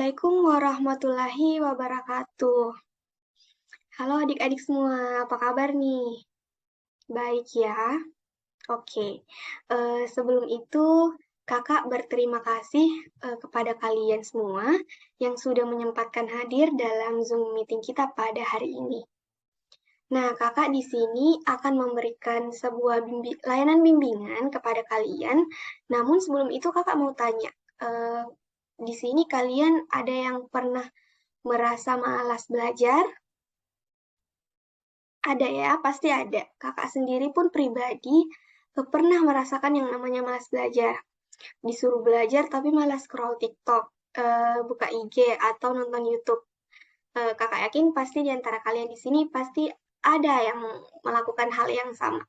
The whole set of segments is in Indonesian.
Assalamualaikum warahmatullahi wabarakatuh. Halo adik-adik semua, apa kabar nih? Baik ya? Oke. Sebelum itu, kakak berterima kasih kepada kalian semua yang sudah menyempatkan hadir dalam Zoom meeting kita pada hari ini. Nah, kakak di sini akan memberikan sebuah layanan bimbingan kepada kalian. Namun sebelum itu kakak mau tanya, di sini kalian ada yang pernah merasa malas belajar? Ada ya, pasti ada. Kakak sendiri pun pribadi pernah merasakan yang namanya malas belajar. Disuruh belajar tapi malah scroll TikTok, buka IG, atau nonton YouTube. Kakak yakin pasti di antara kalian di sini pasti ada yang melakukan hal yang sama.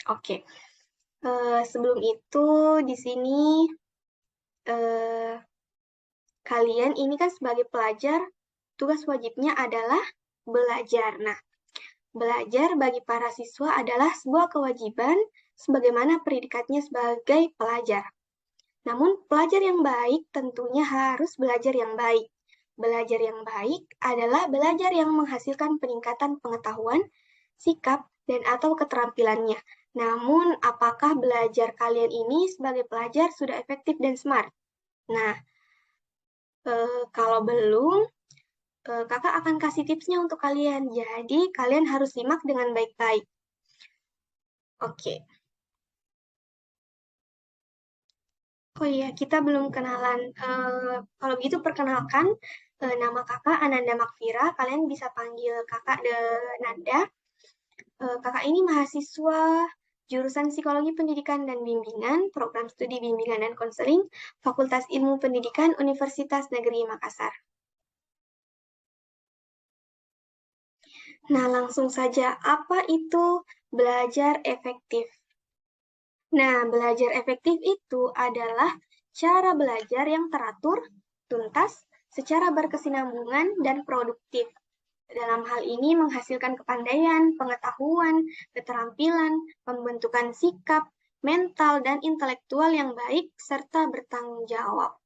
Oke. Sebelum itu, di sini kalian ini kan sebagai pelajar, tugas wajibnya adalah belajar. Nah, belajar bagi para siswa adalah sebuah kewajiban sebagaimana predikatnya sebagai pelajar. Namun, pelajar yang baik tentunya harus belajar yang baik. Belajar yang baik adalah belajar yang menghasilkan peningkatan pengetahuan, sikap, dan atau keterampilannya. Namun, apakah belajar kalian ini sebagai pelajar sudah efektif dan smart? Nah, kalau belum, kakak akan kasih tipsnya untuk kalian. Jadi, kalian harus simak dengan baik-baik. Oke. Oh iya, kita belum kenalan. Kalau begitu perkenalkan, nama kakak Ananda Makfira. Kalian bisa panggil kakak Nanda. Kakak ini mahasiswa jurusan Psikologi Pendidikan dan Bimbingan, Program Studi Bimbingan dan Konseling, Fakultas Ilmu Pendidikan Universitas Negeri Makassar. Nah, langsung saja, apa itu belajar efektif? Nah, belajar efektif itu adalah cara belajar yang teratur, tuntas, secara berkesinambungan, dan produktif. Dalam hal ini menghasilkan kepandaian, pengetahuan, keterampilan, pembentukan sikap, mental, dan intelektual yang baik, serta bertanggung jawab.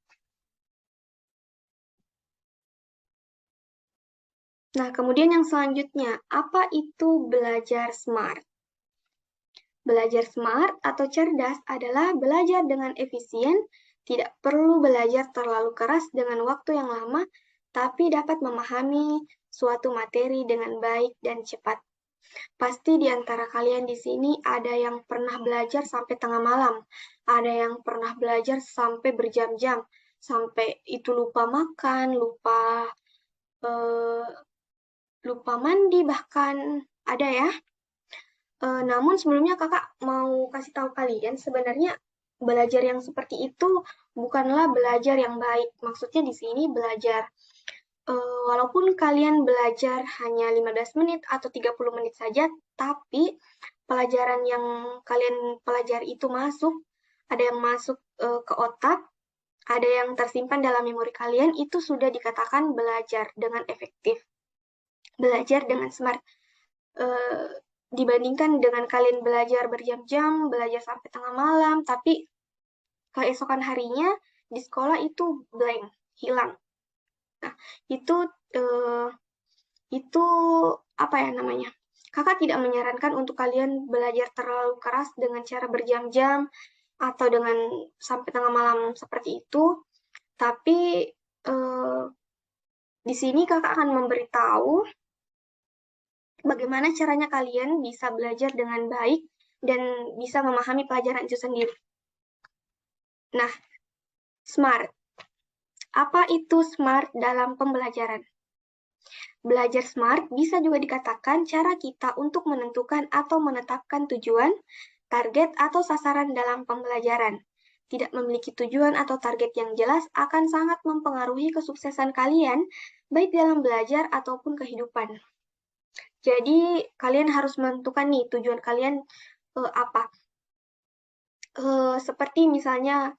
Nah, kemudian yang selanjutnya, apa itu belajar smart? Belajar smart atau cerdas adalah belajar dengan efisien, tidak perlu belajar terlalu keras dengan waktu yang lama, tapi dapat memahami suatu materi dengan baik dan cepat. Pasti di antara kalian di sini ada yang pernah belajar sampai tengah malam, ada yang pernah belajar sampai berjam-jam, sampai itu lupa makan, lupa mandi bahkan ada ya. Namun sebelumnya kakak mau kasih tahu kalian sebenarnya belajar yang seperti itu bukanlah belajar yang baik. Maksudnya di sini belajar walaupun kalian belajar hanya 15 menit atau 30 menit saja, tapi pelajaran yang kalian pelajari itu masuk, ada yang masuk ke otak, ada yang tersimpan dalam memori kalian, itu sudah dikatakan belajar dengan efektif. Belajar dengan smart. Dibandingkan dengan kalian belajar berjam-jam, belajar sampai tengah malam, tapi keesokan harinya di sekolah itu blank, hilang. Nah, itu apa ya namanya? Kakak tidak menyarankan untuk kalian belajar terlalu keras dengan cara berjam-jam atau dengan sampai tengah malam seperti itu. Tapi di sini kakak akan memberitahu bagaimana caranya kalian bisa belajar dengan baik dan bisa memahami pelajaran itu sendiri. Nah, smart. Apa itu smart dalam pembelajaran? Belajar smart bisa juga dikatakan cara kita untuk menentukan atau menetapkan tujuan, target, atau sasaran dalam pembelajaran. Tidak memiliki tujuan atau target yang jelas akan sangat mempengaruhi kesuksesan kalian, baik dalam belajar ataupun kehidupan. Jadi, kalian harus menentukan nih tujuan kalian apa. Seperti misalnya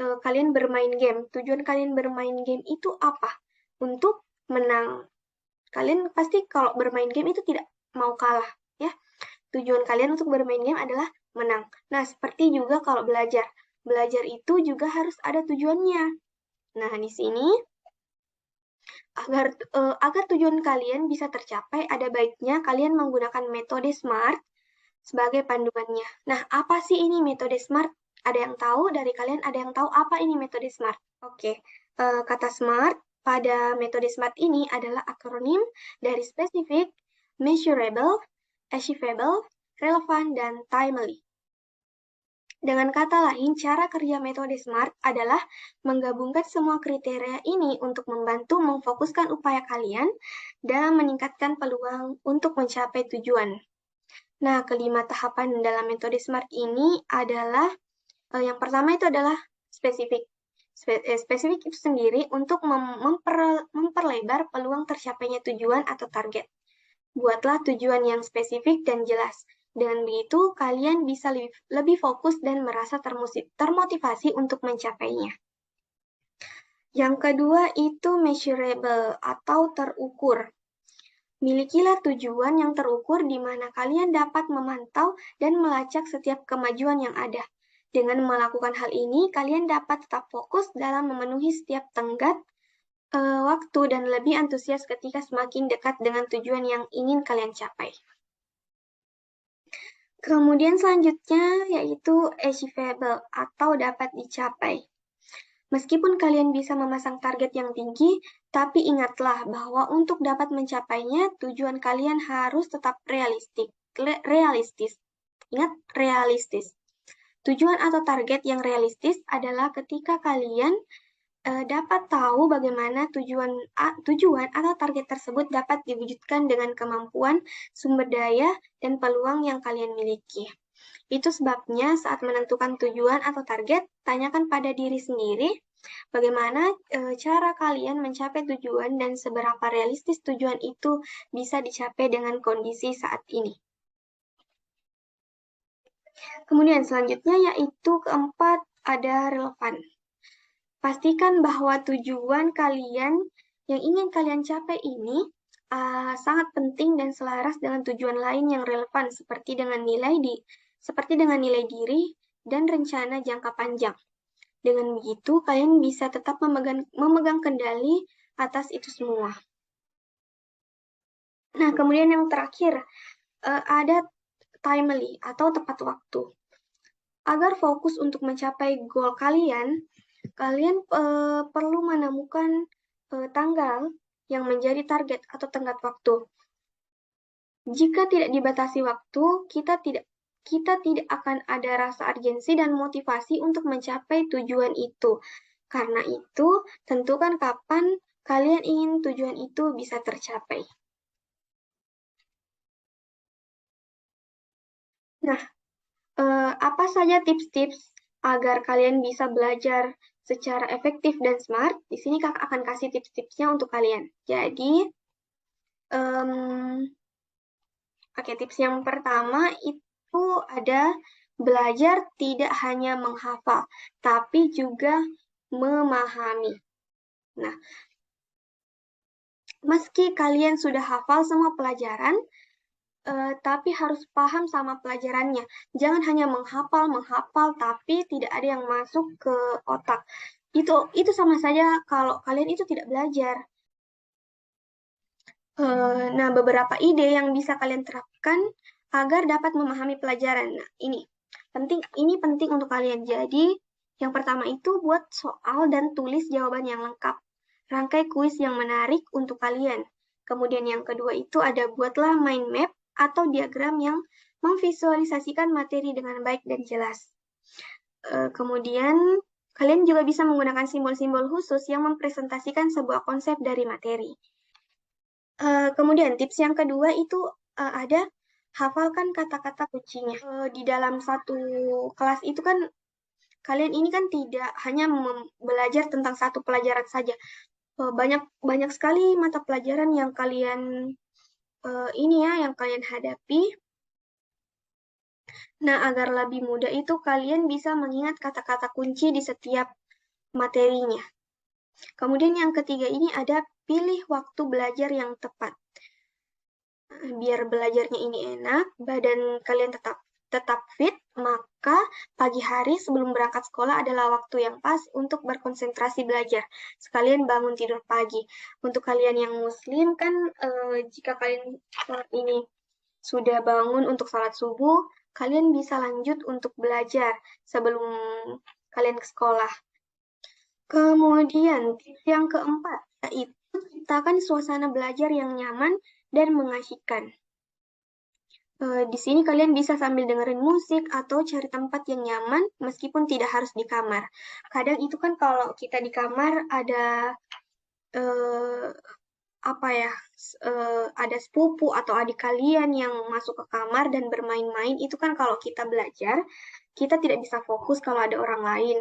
kalian bermain game. Tujuan kalian bermain game itu apa? Untuk menang. Kalian pasti kalau bermain game itu tidak mau kalah, ya. Tujuan kalian untuk bermain game adalah menang. Nah, seperti juga kalau belajar. Belajar itu juga harus ada tujuannya. Nah, di sini Agar tujuan kalian bisa tercapai, ada baiknya kalian menggunakan metode SMART sebagai panduannya. Nah, apa sih ini metode SMART? Ada yang tahu dari kalian? Ada yang tahu apa ini metode SMART? Oke, kata SMART pada metode SMART ini adalah akronim dari specific, measurable, achievable, relevant, dan timely. Dengan kata lain, cara kerja metode SMART adalah menggabungkan semua kriteria ini untuk membantu memfokuskan upaya kalian dan meningkatkan peluang untuk mencapai tujuan. Nah, kelima tahapan dalam metode SMART ini adalah, yang pertama itu adalah spesifik. Spesifik itu sendiri untuk memperlebar peluang tercapainya tujuan atau target. Buatlah tujuan yang spesifik dan jelas. Dengan begitu, kalian bisa lebih fokus dan merasa termotivasi untuk mencapainya. Yang kedua itu measurable atau terukur. Milikilah tujuan yang terukur di mana kalian dapat memantau dan melacak setiap kemajuan yang ada. Dengan melakukan hal ini, kalian dapat tetap fokus dalam memenuhi setiap tenggat waktu dan lebih antusias ketika semakin dekat dengan tujuan yang ingin kalian capai. Kemudian selanjutnya yaitu achievable atau dapat dicapai. Meskipun kalian bisa memasang target yang tinggi, tapi ingatlah bahwa untuk dapat mencapainya, tujuan kalian harus tetap realistis. Ingat, realistis. Tujuan atau target yang realistis adalah ketika kalian dapat tahu bagaimana tujuan atau target tersebut dapat diwujudkan dengan kemampuan, sumber daya, dan peluang yang kalian miliki. Itu sebabnya saat menentukan tujuan atau target, tanyakan pada diri sendiri bagaimana cara kalian mencapai tujuan dan seberapa realistis tujuan itu bisa dicapai dengan kondisi saat ini. Kemudian selanjutnya yaitu keempat ada relevan. Pastikan bahwa tujuan kalian yang ingin kalian capai ini sangat penting dan selaras dengan tujuan lain yang relevan seperti dengan nilai diri dan rencana jangka panjang. Dengan begitu, kalian bisa tetap memegang kendali atas itu semua. Nah, kemudian yang terakhir, ada timely atau tepat waktu. Agar fokus untuk mencapai goal kalian perlu menemukan tanggal yang menjadi target atau tenggat waktu. Jika tidak dibatasi waktu, kita tidak akan ada rasa urgensi dan motivasi untuk mencapai tujuan itu. Karena itu, tentukan kapan kalian ingin tujuan itu bisa tercapai. Nah, apa saja tips-tips agar kalian bisa belajar secara efektif dan smart? Di sini kakak akan kasih tips-tipsnya untuk kalian. Jadi, oke, tips yang pertama itu ada belajar tidak hanya menghafal, tapi juga memahami. Nah, meski kalian sudah hafal semua pelajaran, tapi harus paham sama pelajarannya. Jangan hanya menghafal, tapi tidak ada yang masuk ke otak. Itu sama saja kalau kalian itu tidak belajar. Nah, beberapa ide yang bisa kalian terapkan agar dapat memahami pelajaran. Nah, ini penting untuk kalian. Jadi, yang pertama itu buat soal dan tulis jawaban yang lengkap. Rangkai kuis yang menarik untuk kalian. Kemudian yang kedua itu ada buatlah mind map atau diagram yang memvisualisasikan materi dengan baik dan jelas. Kemudian, kalian juga bisa menggunakan simbol-simbol khusus yang mempresentasikan sebuah konsep dari materi. Kemudian tips yang kedua itu ada hafalkan kata-kata kuncinya. Di dalam satu kelas itu kan kalian ini kan tidak hanya belajar tentang satu pelajaran saja. Banyak sekali mata pelajaran yang kalian yang kalian hadapi. Nah, agar lebih mudah itu kalian bisa mengingat kata-kata kunci di setiap materinya. Kemudian yang ketiga ini ada pilih waktu belajar yang tepat. Biar belajarnya ini enak, badan kalian tetap fit, Maka pagi hari sebelum berangkat sekolah adalah waktu yang pas untuk berkonsentrasi belajar. Sekalian bangun tidur pagi. Untuk kalian yang muslim kan jika kalian ini sudah bangun untuk salat subuh, kalian bisa lanjut untuk belajar sebelum kalian ke sekolah. Kemudian tips yang keempat, yaitu ciptakan suasana belajar yang nyaman dan mengasyikkan. Di sini kalian bisa sambil dengerin musik atau cari tempat yang nyaman meskipun tidak harus di kamar. Kadang itu kan kalau kita di kamar ada eh, apa ya, ada sepupu atau adik kalian yang masuk ke kamar dan bermain-main, itu kan kalau kita belajar, kita tidak bisa fokus kalau ada orang lain.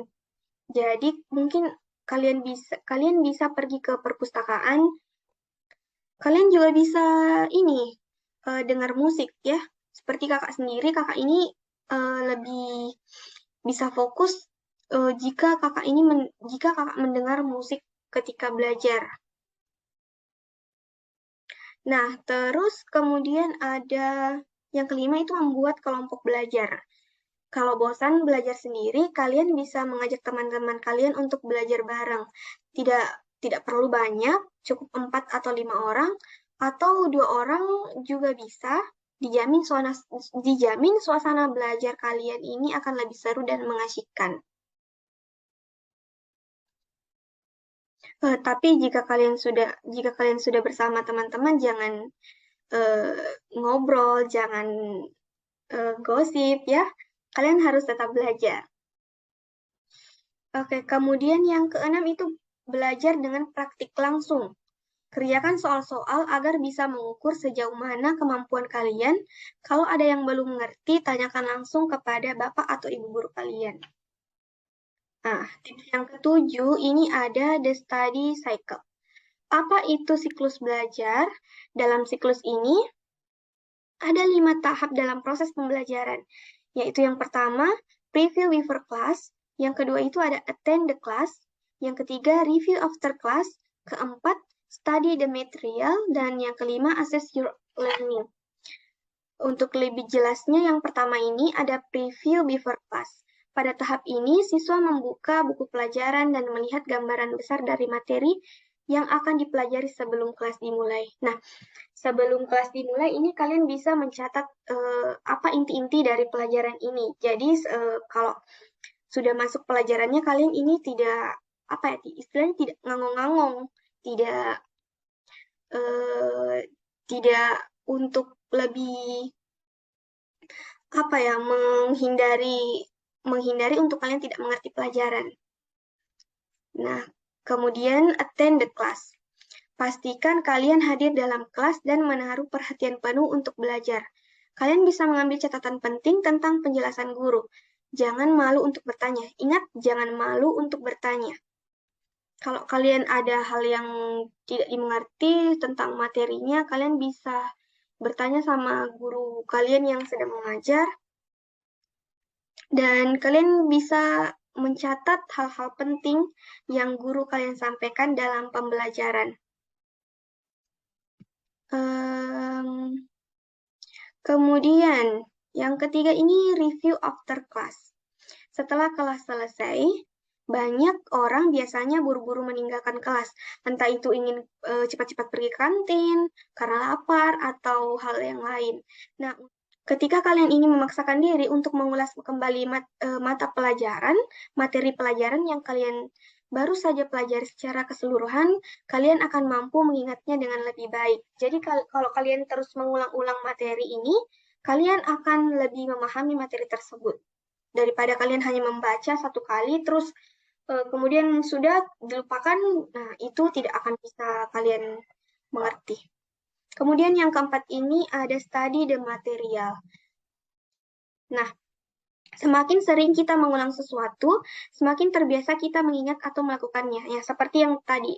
Jadi mungkin kalian bisa pergi ke perpustakaan. Kalian juga bisa ini dengar musik ya. Seperti kakak sendiri, kakak ini lebih bisa fokus jika kakak mendengar musik ketika belajar. Nah, terus kemudian ada yang kelima itu membuat kelompok belajar. Kalau bosan belajar sendiri, kalian bisa mengajak teman-teman kalian untuk belajar bareng. Tidak tidak perlu banyak, cukup 4 atau 5 orang, atau 2 orang juga bisa. Dijamin suasana belajar kalian ini akan lebih seru dan mengasyikkan. Tapi jika kalian sudah bersama teman-teman, jangan ngobrol, jangan gosip ya. Kalian harus tetap belajar. Oke, kemudian yang keenam itu belajar dengan praktik langsung. Kerjakan soal-soal agar bisa mengukur sejauh mana kemampuan kalian. Kalau ada yang belum mengerti, tanyakan langsung kepada bapak atau ibu guru kalian. Nah, tips yang ketujuh ini ada the study cycle. Apa itu siklus belajar? Dalam siklus ini, ada 5 tahap dalam proses pembelajaran, yaitu yang pertama, preview before class, yang kedua itu ada attend the class, yang ketiga, review after class, keempat, study the material, dan yang kelima, assess your learning. Untuk lebih jelasnya, yang pertama ini ada preview before class. Pada tahap ini, siswa membuka buku pelajaran dan melihat gambaran besar dari materi yang akan dipelajari sebelum kelas dimulai. Nah, sebelum kelas dimulai ini kalian bisa mencatat apa inti-inti dari pelajaran ini. Jadi kalau sudah masuk pelajarannya kalian ini tidak apa ya, istilahnya tidak ngangong-ngangong, tidak tidak untuk lebih apa ya, menghindari untuk kalian tidak mengerti pelajaran. Nah, kemudian attend the class. Pastikan kalian hadir dalam kelas dan menaruh perhatian penuh untuk belajar. Kalian bisa mengambil catatan penting tentang penjelasan guru. Jangan malu untuk bertanya. Ingat, jangan malu untuk bertanya. Kalau kalian ada hal yang tidak dimengerti tentang materinya, kalian bisa bertanya sama guru kalian yang sedang mengajar. Dan kalian bisa mencatat hal-hal penting yang guru kalian sampaikan dalam pembelajaran. Kemudian, yang ketiga ini review after class. Setelah kelas selesai, banyak orang biasanya buru-buru meninggalkan kelas. Entah itu ingin cepat-cepat pergi kantin, karena lapar, atau hal yang lain. Nah, ketika kalian ingin memaksakan diri untuk mengulas kembali mata pelajaran, materi pelajaran yang kalian baru saja pelajari secara keseluruhan, kalian akan mampu mengingatnya dengan lebih baik. Jadi kalau kalian terus mengulang-ulang materi ini, kalian akan lebih memahami materi tersebut. Daripada kalian hanya membaca satu kali, terus kemudian sudah dilupakan, nah itu tidak akan bisa kalian mengerti. Kemudian yang keempat ini ada study the material. Nah, semakin sering kita mengulang sesuatu, semakin terbiasa kita mengingat atau melakukannya. Ya, seperti yang tadi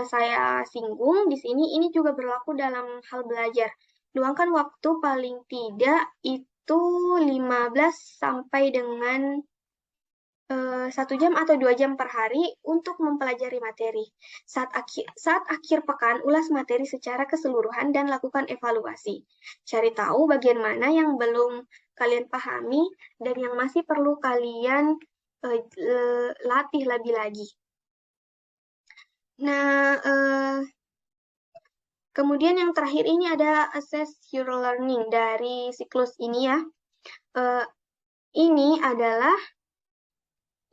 saya singgung di sini, ini juga berlaku dalam hal belajar. Luangkan waktu paling tidak itu 15 sampai dengan 1 jam atau 2 jam per hari untuk mempelajari materi. Saat akhir pekan, ulas materi secara keseluruhan dan lakukan evaluasi. Cari tahu bagian mana yang belum kalian pahami dan yang masih perlu kalian latih lebih lagi. Nah, kemudian yang terakhir ini ada assess your learning dari siklus ini ya. Ini adalah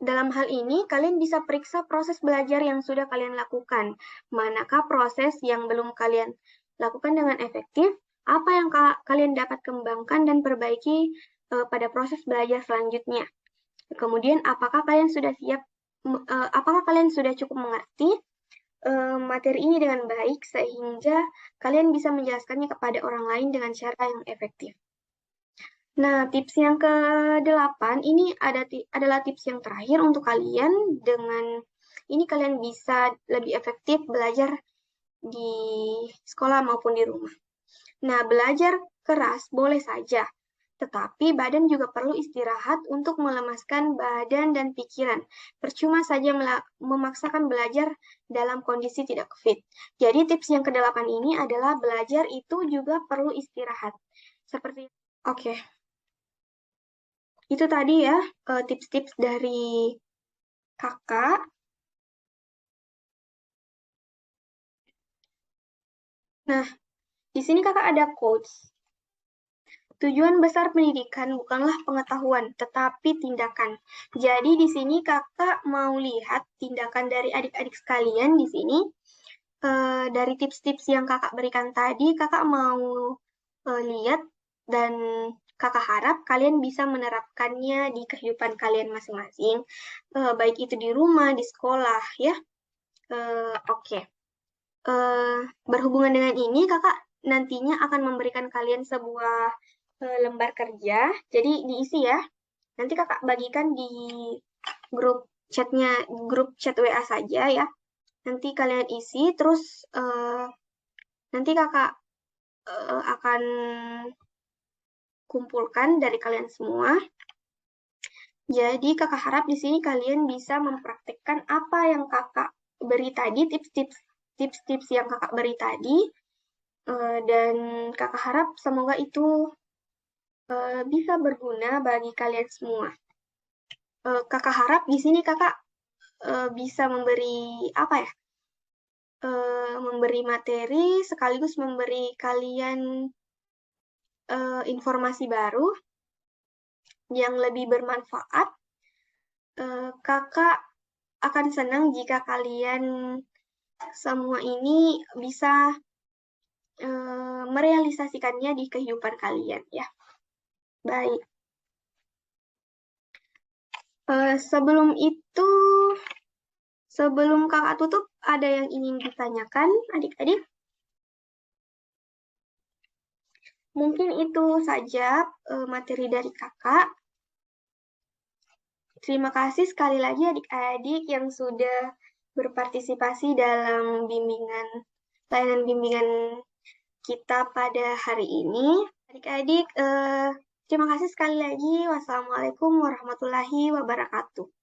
dalam hal ini, kalian bisa periksa proses belajar yang sudah kalian lakukan. Manakah proses yang belum kalian lakukan dengan efektif? Apa yang kalian dapat kembangkan dan perbaiki pada proses belajar selanjutnya? Kemudian, apakah kalian sudah siap? Apakah kalian sudah cukup mengerti materi ini dengan baik sehingga kalian bisa menjelaskannya kepada orang lain dengan cara yang efektif? Nah, tips yang ke-8 ini adalah tips yang terakhir untuk kalian. Dengan ini kalian bisa lebih efektif belajar di sekolah maupun di rumah. Nah, belajar keras boleh saja, tetapi badan juga perlu istirahat untuk melemaskan badan dan pikiran. Percuma saja memaksakan belajar dalam kondisi tidak fit. Jadi tips yang ke-8 ini adalah belajar itu juga perlu istirahat. Oke. Itu tadi ya tips-tips dari kakak. Nah, di sini kakak ada quotes. Tujuan besar pendidikan bukanlah pengetahuan, tetapi tindakan. Jadi di sini kakak mau lihat tindakan dari adik-adik sekalian di sini. Dari tips-tips yang kakak berikan tadi, kakak mau lihat dan kakak harap kalian bisa menerapkannya di kehidupan kalian masing-masing, baik itu di rumah, di sekolah, ya. Oke. Berhubungan dengan ini, kakak nantinya akan memberikan kalian sebuah lembar kerja. Jadi diisi ya. Nanti kakak bagikan di grup grup chat WA saja ya. Nanti kalian isi, terus nanti kakak akan kumpulkan dari kalian semua. Jadi kakak harap di sini kalian bisa mempraktikkan apa yang kakak beri tadi, tips-tips yang kakak beri tadi, dan kakak harap semoga itu bisa berguna bagi kalian semua. Kakak harap di sini kakak bisa memberi apa ya? Memberi materi sekaligus memberi kalian informasi baru yang lebih bermanfaat. Kakak akan senang jika kalian semua ini bisa merealisasikannya di kehidupan kalian ya. Baik. Sebelum kakak tutup, ada yang ingin ditanyakan adik-adik? Mungkin itu saja materi dari kakak. Terima kasih sekali lagi adik-adik yang sudah berpartisipasi dalam layanan bimbingan kita pada hari ini. Adik-adik, terima kasih sekali lagi. Wassalamualaikum warahmatullahi wabarakatuh.